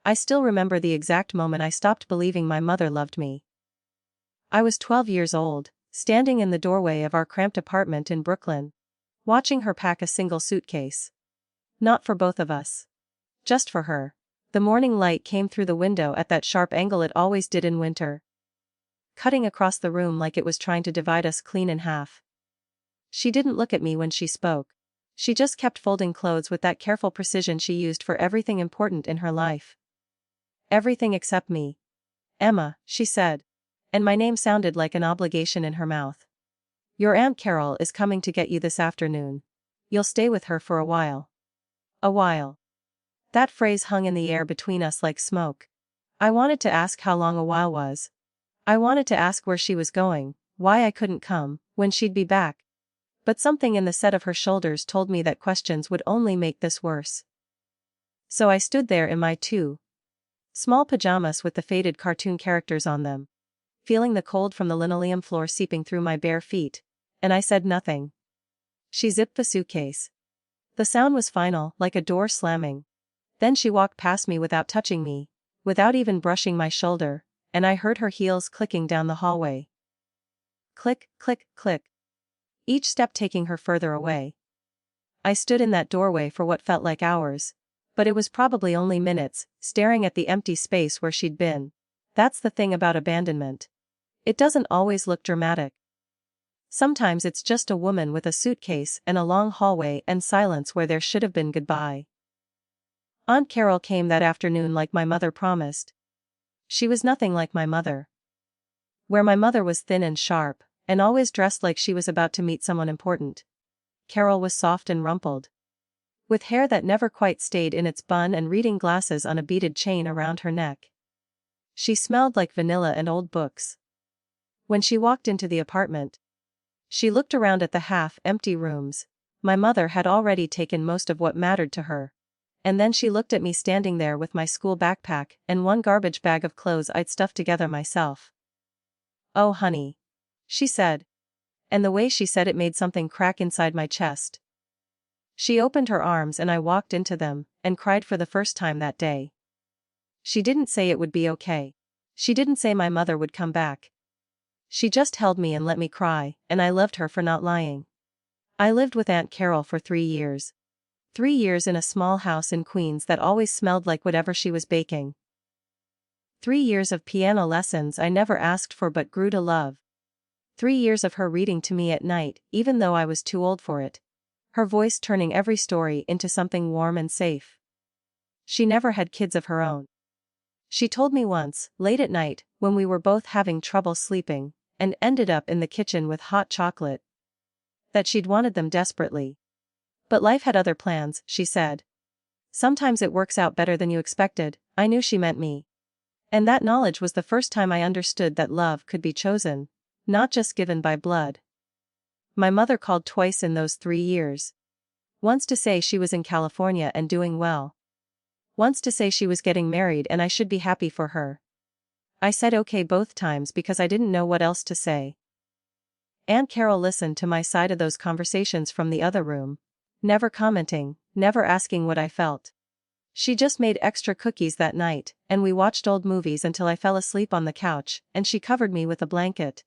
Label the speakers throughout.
Speaker 1: I still remember the exact moment I stopped believing my mother loved me. I was 12 years old, standing in the doorway of our cramped apartment in Brooklyn, watching her pack a single suitcase. Not for both of us. Just for her. The morning light came through the window at that sharp angle it always did in winter, cutting across the room like it was trying to divide us clean in half. She didn't look at me when she spoke. She just kept folding clothes with that careful precision she used for everything important in her life. Everything except me. Emma, she said. And my name sounded like an obligation in her mouth. Your Aunt Carol is coming to get you this afternoon. You'll stay with her for a while. A while. That phrase hung in the air between us like smoke. I wanted to ask how long a while was. I wanted to ask where she was going, why I couldn't come, when she'd be back. But something in the set of her shoulders told me that questions would only make this worse. So I stood there in my small pajamas with the faded cartoon characters on them, feeling the cold from the linoleum floor seeping through my bare feet, and I said nothing. She zipped the suitcase. The sound was final, like a door slamming. Then she walked past me without touching me, without even brushing my shoulder, and I heard her heels clicking down the hallway. Click, click, click. Each step taking her further away. I stood in that doorway for what felt like hours, but it was probably only minutes, staring at the empty space where she'd been. That's the thing about abandonment. It doesn't always look dramatic. Sometimes it's just a woman with a suitcase and a long hallway and silence where there should have been goodbye. Aunt Carol came that afternoon like my mother promised. She was nothing like my mother. Where my mother was thin and sharp, and always dressed like she was about to meet someone important, Carol was soft and rumpled, with hair that never quite stayed in its bun and reading glasses on a beaded chain around her neck. She smelled like vanilla and old books. When she walked into the apartment, she looked around at the half-empty rooms. My mother had already taken most of what mattered to her. And then she looked at me standing there with my school backpack and one garbage bag of clothes I'd stuffed together myself. "Oh honey," she said. And the way she said it made something crack inside my chest. She opened her arms and I walked into them, and cried for the first time that day. She didn't say it would be okay. She didn't say my mother would come back. She just held me and let me cry, and I loved her for not lying. I lived with Aunt Carol for 3 years. 3 years in a small house in Queens that always smelled like whatever she was baking. 3 years of piano lessons I never asked for but grew to love. 3 years of her reading to me at night, even though I was too old for it. Her voice turning every story into something warm and safe. She never had kids of her own. She told me once, late at night, when we were both having trouble sleeping, and ended up in the kitchen with hot chocolate, that she'd wanted them desperately. But life had other plans, she said. Sometimes it works out better than you expected. I knew she meant me. And that knowledge was the first time I understood that love could be chosen, not just given by blood. My mother called twice in those 3 years. Once to say she was in California and doing well. Once to say she was getting married and I should be happy for her. I said okay both times because I didn't know what else to say. Aunt Carol listened to my side of those conversations from the other room, never commenting, never asking what I felt. She just made extra cookies that night, and we watched old movies until I fell asleep on the couch, and she covered me with a blanket.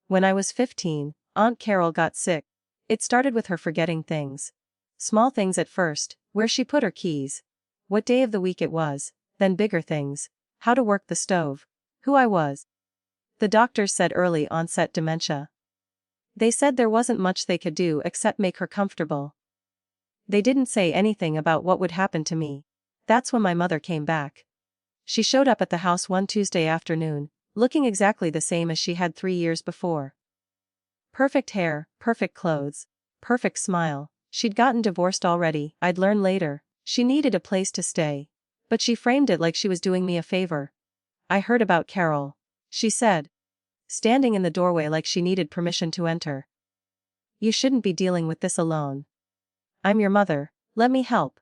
Speaker 1: When I was 15, Aunt Carol got sick. It started with her forgetting things. Small things at first, where she put her keys, what day of the week it was, then bigger things, how to work the stove, who I was. The doctors said early onset dementia. They said there wasn't much they could do except make her comfortable. They didn't say anything about what would happen to me. That's when my mother came back. She showed up at the house one Tuesday afternoon, looking exactly the same as she had 3 years before. Perfect hair, perfect clothes, perfect smile. She'd gotten divorced already, I'd learn later. She needed a place to stay. But she framed it like she was doing me a favor. "I heard about Carol," she said, standing in the doorway like she needed permission to enter. "You shouldn't be dealing with this alone. I'm your mother, let me help."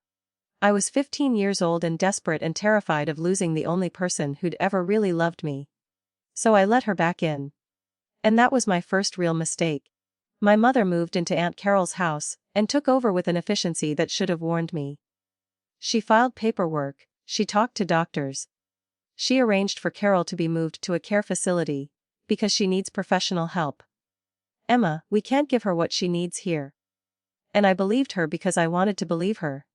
Speaker 1: I was 15 years old and desperate and terrified of losing the only person who'd ever really loved me. So I let her back in. And that was my first real mistake. My mother moved into Aunt Carol's house, and took over with an efficiency that should have warned me. She filed paperwork, She talked to doctors. She arranged for Carol to be moved to a care facility, because she needs professional help. Emma, we can't give her what she needs here. And I believed her because I wanted to believe her.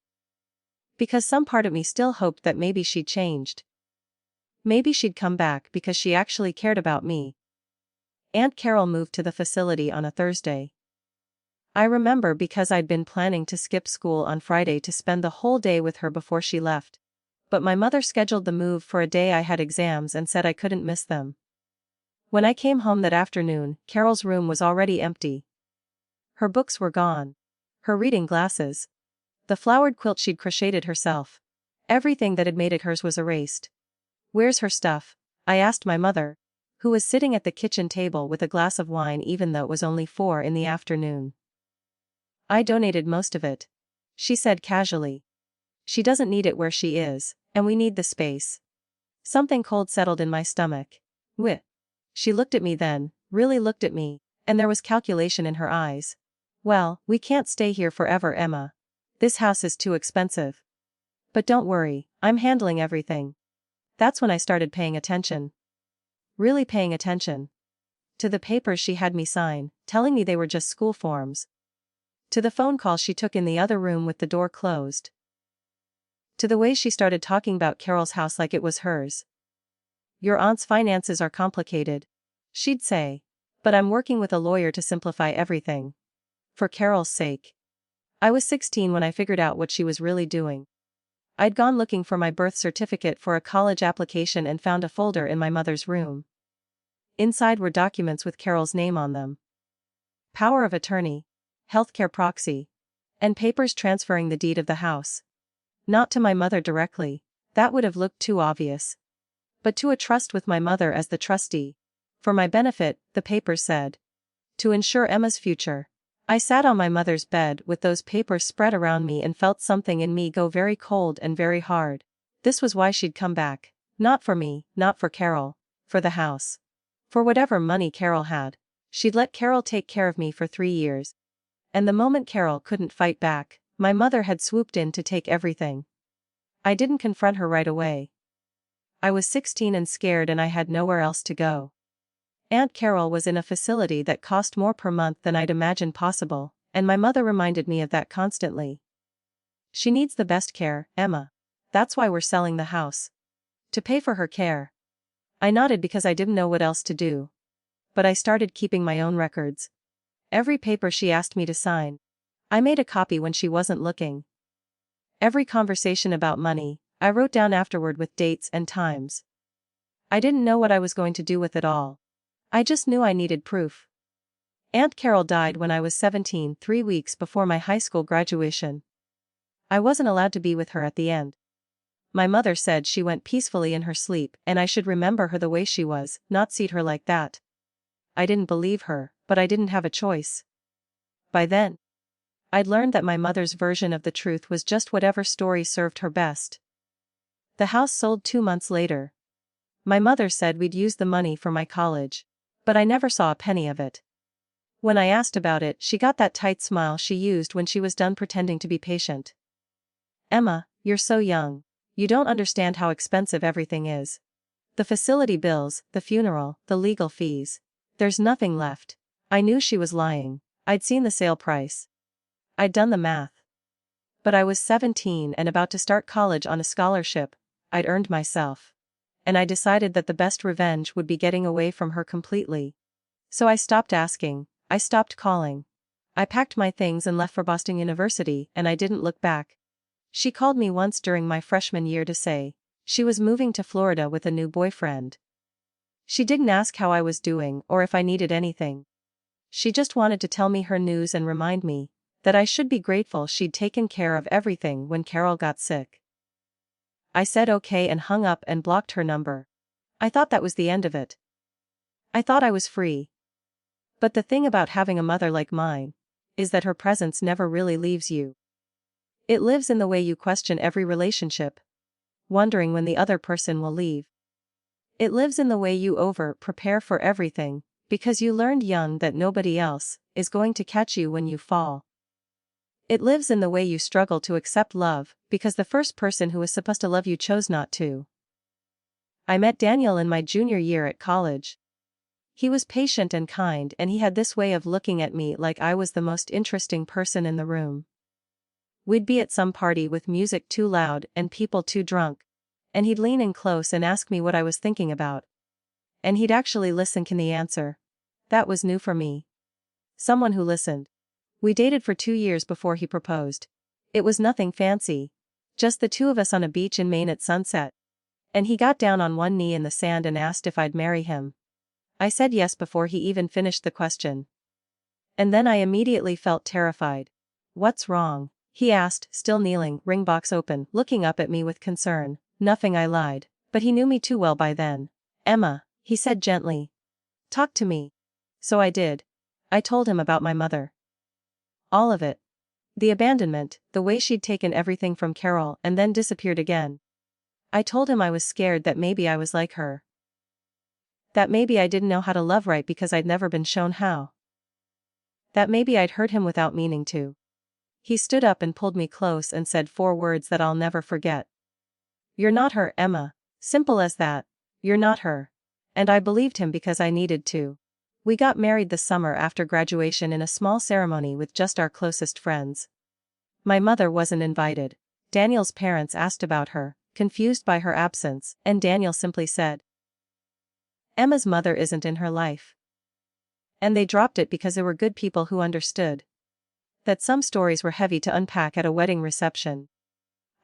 Speaker 1: Because some part of me still hoped that maybe she'd changed. Maybe she'd come back because she actually cared about me. Aunt Carol moved to the facility on a Thursday. I remember because I'd been planning to skip school on Friday to spend the whole day with her before she left. But my mother scheduled the move for a day I had exams and said I couldn't miss them. When I came home that afternoon, Carol's room was already empty. Her books were gone. Her reading glasses. The flowered quilt she'd crocheted herself. Everything that had made it hers was erased. "Where's her stuff?" I asked my mother, who was sitting at the kitchen table with a glass of wine even though it was only 4 in the afternoon. "I donated most of it," she said casually. "She doesn't need it where she is, and we need the space." Something cold settled in my stomach. "Wh?" She looked at me then, really looked at me, and there was calculation in her eyes. "Well, we can't stay here forever, Emma. This house is too expensive. But don't worry, I'm handling everything." That's when I started paying attention. Really paying attention. To the papers she had me sign, telling me they were just school forms. To the phone call she took in the other room with the door closed. To the way she started talking about Carol's house like it was hers. "Your aunt's finances are complicated," she'd say. "But I'm working with a lawyer to simplify everything. For Carol's sake." I was 16 when I figured out what she was really doing. I'd gone looking for my birth certificate for a college application and found a folder in my mother's room. Inside were documents with Carol's name on them. Power of attorney, healthcare proxy, and papers transferring the deed of the house. Not to my mother directly, that would have looked too obvious. But to a trust with my mother as the trustee. For my benefit, the papers said. To ensure Emma's future. I sat on my mother's bed with those papers spread around me and felt something in me go very cold and very hard. This was why she'd come back. Not for me, not for Carol. For the house. For whatever money Carol had. She'd let Carol take care of me for 3 years. And the moment Carol couldn't fight back, my mother had swooped in to take everything. I didn't confront her right away. I was 16 and scared and I had nowhere else to go. Aunt Carol was in a facility that cost more per month than I'd imagined possible, and my mother reminded me of that constantly. "She needs the best care, Emma. That's why we're selling the house. To pay for her care." I nodded because I didn't know what else to do. But I started keeping my own records. Every paper she asked me to sign. I made a copy when she wasn't looking. Every conversation about money, I wrote down afterward with dates and times. I didn't know what I was going to do with it all. I just knew I needed proof. Aunt Carol died when I was 17, 3 weeks before my high school graduation. I wasn't allowed to be with her at the end. My mother said she went peacefully in her sleep and I should remember her the way she was, not see her like that. I didn't believe her, but I didn't have a choice. By then, I'd learned that my mother's version of the truth was just whatever story served her best. The house sold 2 months later. My mother said we'd use the money for my college. But I never saw a penny of it. When I asked about it, she got that tight smile she used when she was done pretending to be patient. "Emma, you're so young. You don't understand how expensive everything is. The facility bills, the funeral, the legal fees. There's nothing left." I knew she was lying. I'd seen the sale price. I'd done the math. But I was 17 and about to start college on a scholarship I'd earned myself. And I decided that the best revenge would be getting away from her completely. So I stopped asking, I stopped calling. I packed my things and left for Boston University and I didn't look back. She called me once during my freshman year to say she was moving to Florida with a new boyfriend. She didn't ask how I was doing or if I needed anything. She just wanted to tell me her news and remind me that I should be grateful she'd taken care of everything when Carol got sick. I said okay and hung up and blocked her number. I thought that was the end of it. I thought I was free. But the thing about having a mother like mine is that her presence never really leaves you. It lives in the way you question every relationship, wondering when the other person will leave. It lives in the way you prepare for everything, because you learned young that nobody else is going to catch you when you fall. It lives in the way you struggle to accept love, because the first person who was supposed to love you chose not to. I met Daniel in my junior year at college. He was patient and kind, and he had this way of looking at me like I was the most interesting person in the room. We'd be at some party with music too loud and people too drunk, and he'd lean in close and ask me what I was thinking about. And he'd actually listen. Can the answer? That was new for me. Someone who listened. We dated for 2 years before he proposed. It was nothing fancy. Just the two of us on a beach in Maine at sunset. And he got down on one knee in the sand and asked if I'd marry him. I said yes before he even finished the question. And then I immediately felt terrified. What's wrong? He asked, still kneeling, ring box open, looking up at me with concern. Nothing, I lied. But he knew me too well by then. Emma, he said gently. Talk to me. So I did. I told him about my mother. All of it. The abandonment, the way she'd taken everything from Carol and then disappeared again. I told him I was scared that maybe I was like her. That maybe I didn't know how to love right because I'd never been shown how. That maybe I'd hurt him without meaning to. He stood up and pulled me close and said 4 words that I'll never forget. You're not her, Emma. Simple as that. You're not her. And I believed him because I needed to. We got married the summer after graduation in a small ceremony with just our closest friends. My mother wasn't invited. Daniel's parents asked about her, confused by her absence, and Daniel simply said, Emma's mother isn't in her life. And they dropped it because there were good people who understood that some stories were heavy to unpack at a wedding reception.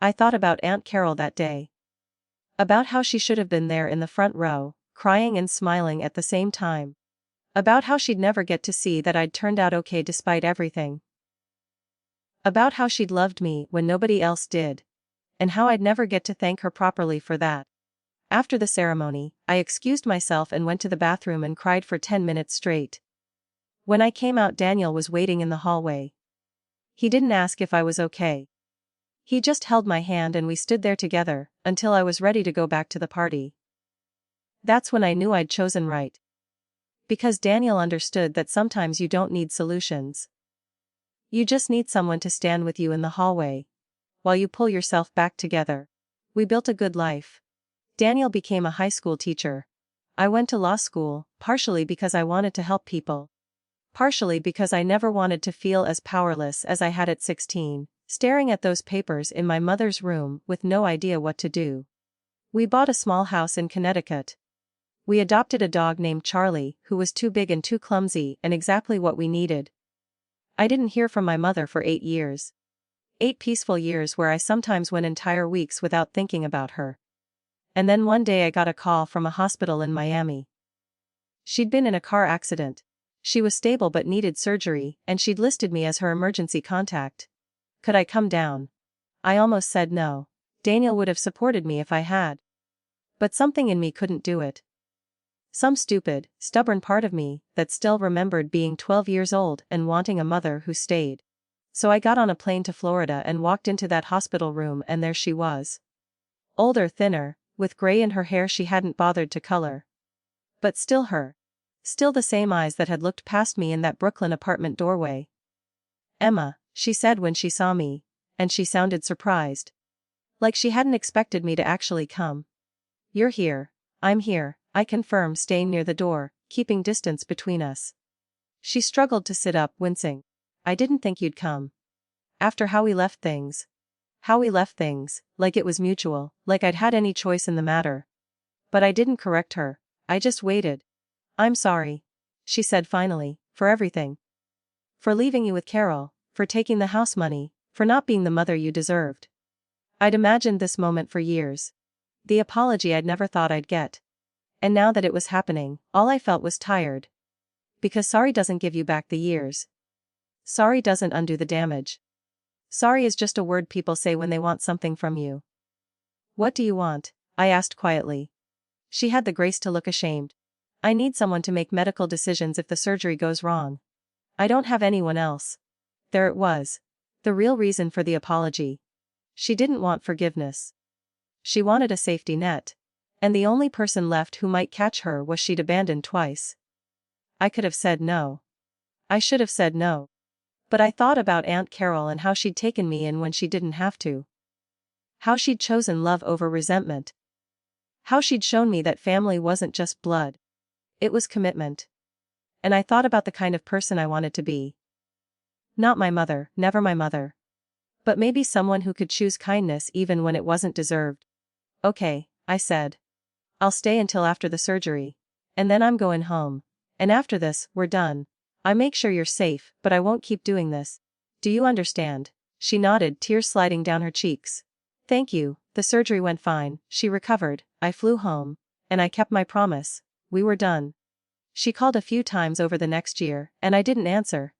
Speaker 1: I thought about Aunt Carol that day. About how she should have been there in the front row, crying and smiling at the same time. About how she'd never get to see that I'd turned out okay despite everything. About how she'd loved me when nobody else did. And how I'd never get to thank her properly for that. After the ceremony, I excused myself and went to the bathroom and cried for 10 minutes straight. When I came out, Daniel was waiting in the hallway. He didn't ask if I was okay. He just held my hand and we stood there together, until I was ready to go back to the party. That's when I knew I'd chosen right. Because Daniel understood that sometimes you don't need solutions. You just need someone to stand with you in the hallway, while you pull yourself back together. We built a good life. Daniel became a high school teacher. I went to law school, partially because I wanted to help people. Partially because I never wanted to feel as powerless as I had at 16, staring at those papers in my mother's room with no idea what to do. We bought a small house in Connecticut. We adopted a dog named Charlie, who was too big and too clumsy and exactly what we needed. I didn't hear from my mother for 8 years. 8 peaceful years where I sometimes went entire weeks without thinking about her. And then one day I got a call from a hospital in Miami. She'd been in a car accident. She was stable but needed surgery, and she'd listed me as her emergency contact. Could I come down? I almost said no. Daniel would have supported me if I had. But something in me couldn't do it. Some stupid, stubborn part of me that still remembered being 12 years old and wanting a mother who stayed. So I got on a plane to Florida and walked into that hospital room, and there she was. Older, thinner, with gray in her hair she hadn't bothered to color. But still her. Still the same eyes that had looked past me in that Brooklyn apartment doorway. Emma, she said when she saw me, and she sounded surprised. Like she hadn't expected me to actually come. You're here. I'm here, I confirmed, staying near the door, keeping distance between us. She struggled to sit up, wincing. I didn't think you'd come. After how we left things. How we left things, like it was mutual, like I'd had any choice in the matter. But I didn't correct her. I just waited. I'm sorry, she said finally, for everything. For leaving you with Carol, for taking the house money, for not being the mother you deserved. I'd imagined this moment for years. The apology I'd never thought I'd get. And now that it was happening, all I felt was tired. Because sorry doesn't give you back the years. Sorry doesn't undo the damage. Sorry is just a word people say when they want something from you. What do you want? I asked quietly. She had the grace to look ashamed. I need someone to make medical decisions if the surgery goes wrong. I don't have anyone else. There it was. The real reason for the apology. She didn't want forgiveness. She wanted a safety net. And the only person left who might catch her was she'd abandoned twice. I could have said no. I should have said no. But I thought about Aunt Carol and how she'd taken me in when she didn't have to. How she'd chosen love over resentment. How she'd shown me that family wasn't just blood. It was commitment. And I thought about the kind of person I wanted to be. Not my mother, never my mother. But maybe someone who could choose kindness even when it wasn't deserved. Okay, I said. I'll stay until after the surgery. And then I'm going home. And after this, we're done. I make sure you're safe, but I won't keep doing this. Do you understand? She nodded, tears sliding down her cheeks. Thank you, the surgery went fine, she recovered, I flew home. And I kept my promise. We were done. She called a few times over the next year, and I didn't answer.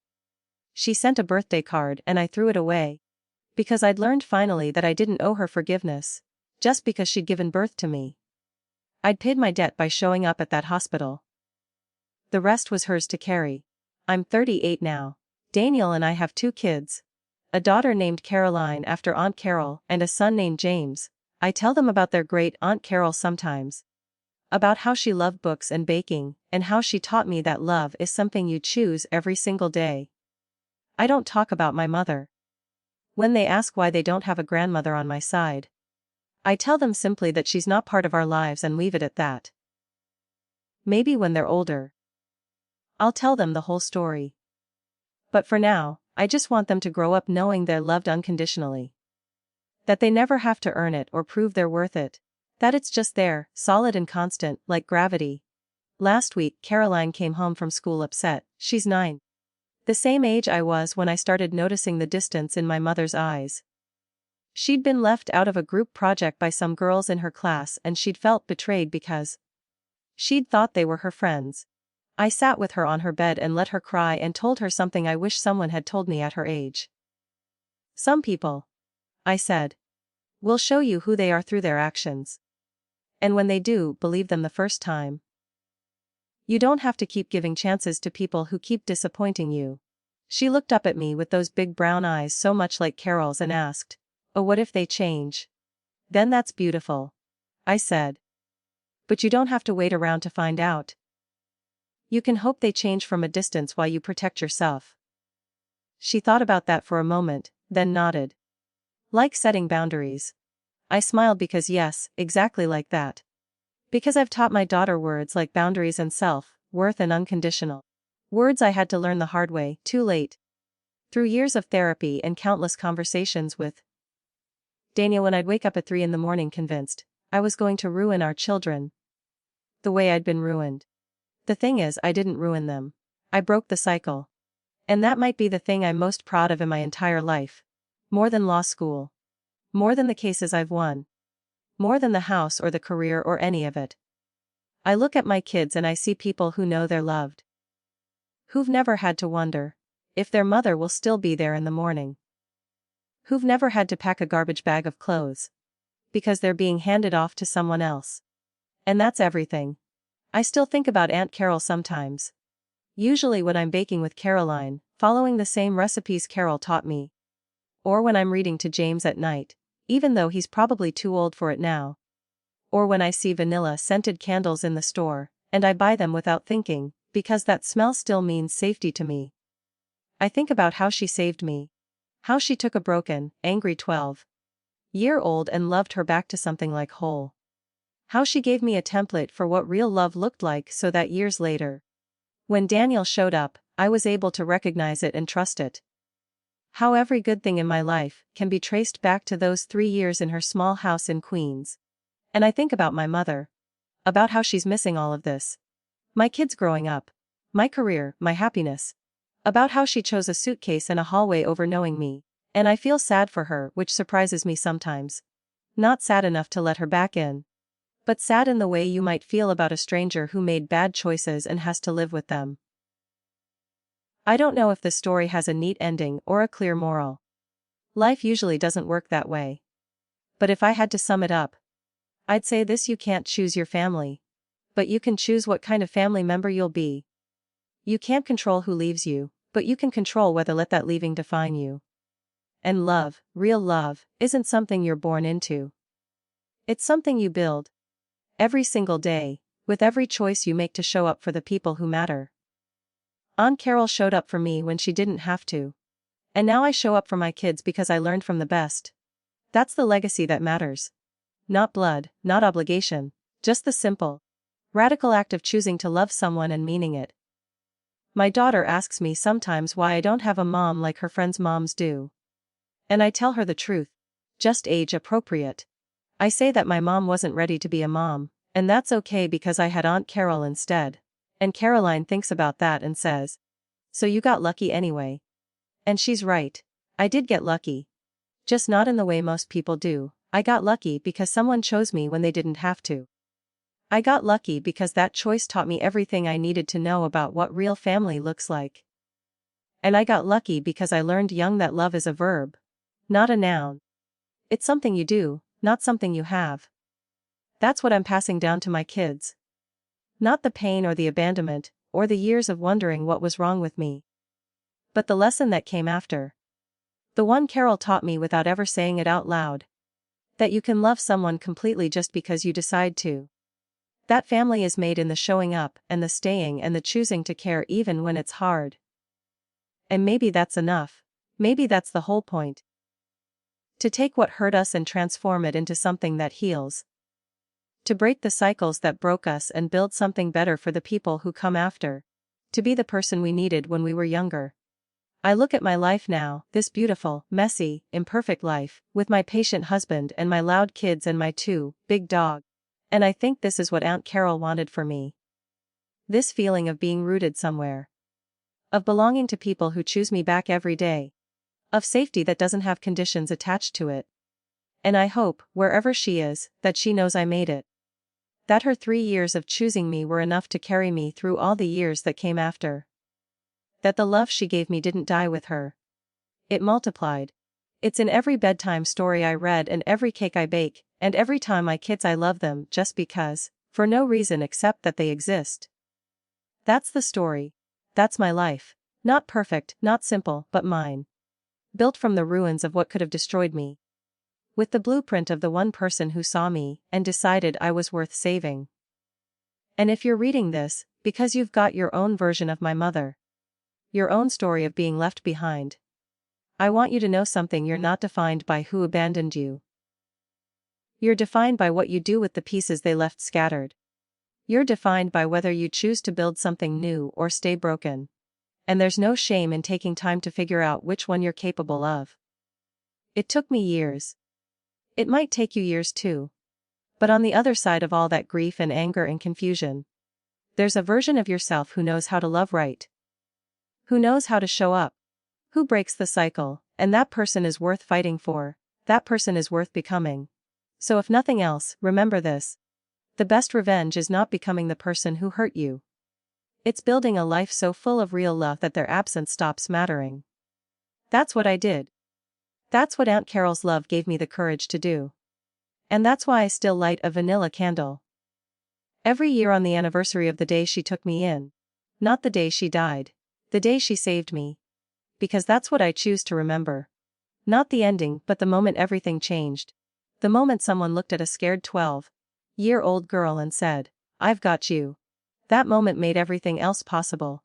Speaker 1: She sent a birthday card and I threw it away. Because I'd learned finally that I didn't owe her forgiveness. Just because she'd given birth to me. I'd paid my debt by showing up at that hospital. The rest was hers to carry. I'm 38 now. Daniel and I have 2 kids. A daughter named Caroline after Aunt Carol and a son named James. I tell them about their great Aunt Carol sometimes. About how she loved books and baking, and how she taught me that love is something you choose every single day. I don't talk about my mother. When they ask why they don't have a grandmother on my side, I tell them simply that she's not part of our lives and leave it at that. Maybe when they're older, I'll tell them the whole story. But for now, I just want them to grow up knowing they're loved unconditionally. That they never have to earn it or prove they're worth it. That it's just there, solid and constant, like gravity. Last week, Caroline came home from school upset. She's 9. The same age I was when I started noticing the distance in my mother's eyes. She'd been left out of a group project by some girls in her class and she'd felt betrayed because she'd thought they were her friends. I sat with her on her bed and let her cry and told her something I wish someone had told me at her age. Some people, I said, will show you who they are through their actions. And when they do, believe them the first time. You don't have to keep giving chances to people who keep disappointing you. She looked up at me with those big brown eyes so much like Carol's and asked, "Oh, what if they change?" "Then that's beautiful," I said. "But you don't have to wait around to find out. You can hope they change from a distance while you protect yourself." She thought about that for a moment, then nodded. Like setting boundaries. I smiled because yes, exactly like that. Because I've taught my daughter words like boundaries and self-worth and unconditional. Words I had to learn the hard way, too late. Through years of therapy and countless conversations with Daniel when I'd wake up at 3 in the morning convinced I was going to ruin our children. The way I'd been ruined. The thing is, I didn't ruin them. I broke the cycle. And that might be the thing I'm most proud of in my entire life. More than law school. More than the cases I've won. More than the house or the career or any of it. I look at my kids and I see people who know they're loved. Who've never had to wonder if their mother will still be there in the morning. Who've never had to pack a garbage bag of clothes because they're being handed off to someone else. And that's everything. I still think about Aunt Carol sometimes. Usually when I'm baking with Caroline, following the same recipes Carol taught me. Or when I'm reading to James at night, even though he's probably too old for it now. Or when I see vanilla-scented candles in the store, and I buy them without thinking, because that smell still means safety to me. I think about how she saved me. How she took a broken, angry 12-year-old and loved her back to something like whole. How she gave me a template for what real love looked like so that years later, when Daniel showed up, I was able to recognize it and trust it. How every good thing in my life can be traced back to those 3 years in her small house in Queens. And I think about my mother. About how she's missing all of this. My kids growing up. My career, my happiness. About how she chose a suitcase and a hallway over knowing me. And I feel sad for her, which surprises me sometimes. Not sad enough to let her back in. But sad in the way you might feel about a stranger who made bad choices and has to live with them. I don't know if the story has a neat ending or a clear moral. Life usually doesn't work that way. But if I had to sum it up, I'd say this: you can't choose your family. But you can choose what kind of family member you'll be. You can't control who leaves you, but you can control whether let that leaving define you. And love, real love, isn't something you're born into. It's something you build. Every single day, with every choice you make to show up for the people who matter. Aunt Carol showed up for me when she didn't have to. And now I show up for my kids because I learned from the best. That's the legacy that matters. Not blood, not obligation, just the simple, radical act of choosing to love someone and meaning it. My daughter asks me sometimes why I don't have a mom like her friends' moms do. And I tell her the truth. Just age appropriate. I say that my mom wasn't ready to be a mom, and that's okay because I had Aunt Carol instead. And Caroline thinks about that and says, "So you got lucky anyway." And she's right. I did get lucky. Just not in the way most people do. I got lucky because someone chose me when they didn't have to. I got lucky because that choice taught me everything I needed to know about what real family looks like. And I got lucky because I learned young that love is a verb, not a noun. It's something you do, not something you have. That's what I'm passing down to my kids. Not the pain or the abandonment, or the years of wondering what was wrong with me. But the lesson that came after. The one Carol taught me without ever saying it out loud. That you can love someone completely just because you decide to. That family is made in the showing up and the staying and the choosing to care even when it's hard. And maybe that's enough. Maybe that's the whole point. To take what hurt us and transform it into something that heals. To break the cycles that broke us and build something better for the people who come after. To be the person we needed when we were younger. I look at my life now, this beautiful, messy, imperfect life, with my patient husband and my loud kids and my big dog. And I think this is what Aunt Carol wanted for me. This feeling of being rooted somewhere. Of belonging to people who choose me back every day. Of safety that doesn't have conditions attached to it. And I hope, wherever she is, that she knows I made it. That her 3 years of choosing me were enough to carry me through all the years that came after. That the love she gave me didn't die with her. It multiplied. It's in every bedtime story I read and every cake I bake, and every time my kids I love them just because, for no reason except that they exist. That's the story. That's my life. Not perfect, not simple, but mine. Built from the ruins of what could have destroyed me. With the blueprint of the one person who saw me and decided I was worth saving. And if you're reading this, because you've got your own version of my mother. Your own story of being left behind. I want you to know something: you're not defined by who abandoned you. You're defined by what you do with the pieces they left scattered. You're defined by whether you choose to build something new or stay broken. And there's no shame in taking time to figure out which one you're capable of. It took me years. It might take you years too. But on the other side of all that grief and anger and confusion, there's a version of yourself who knows how to love right. Who knows how to show up. Who breaks the cycle, and that person is worth fighting for. That person is worth becoming. So if nothing else, remember this. The best revenge is not becoming the person who hurt you. It's building a life so full of real love that their absence stops mattering. That's what I did. That's what Aunt Carol's love gave me the courage to do. And that's why I still light a vanilla candle. Every year on the anniversary of the day she took me in. Not the day she died. The day she saved me. Because that's what I choose to remember. Not the ending, but the moment everything changed. The moment someone looked at a scared 12-year-old girl and said, "I've got you." That moment made everything else possible.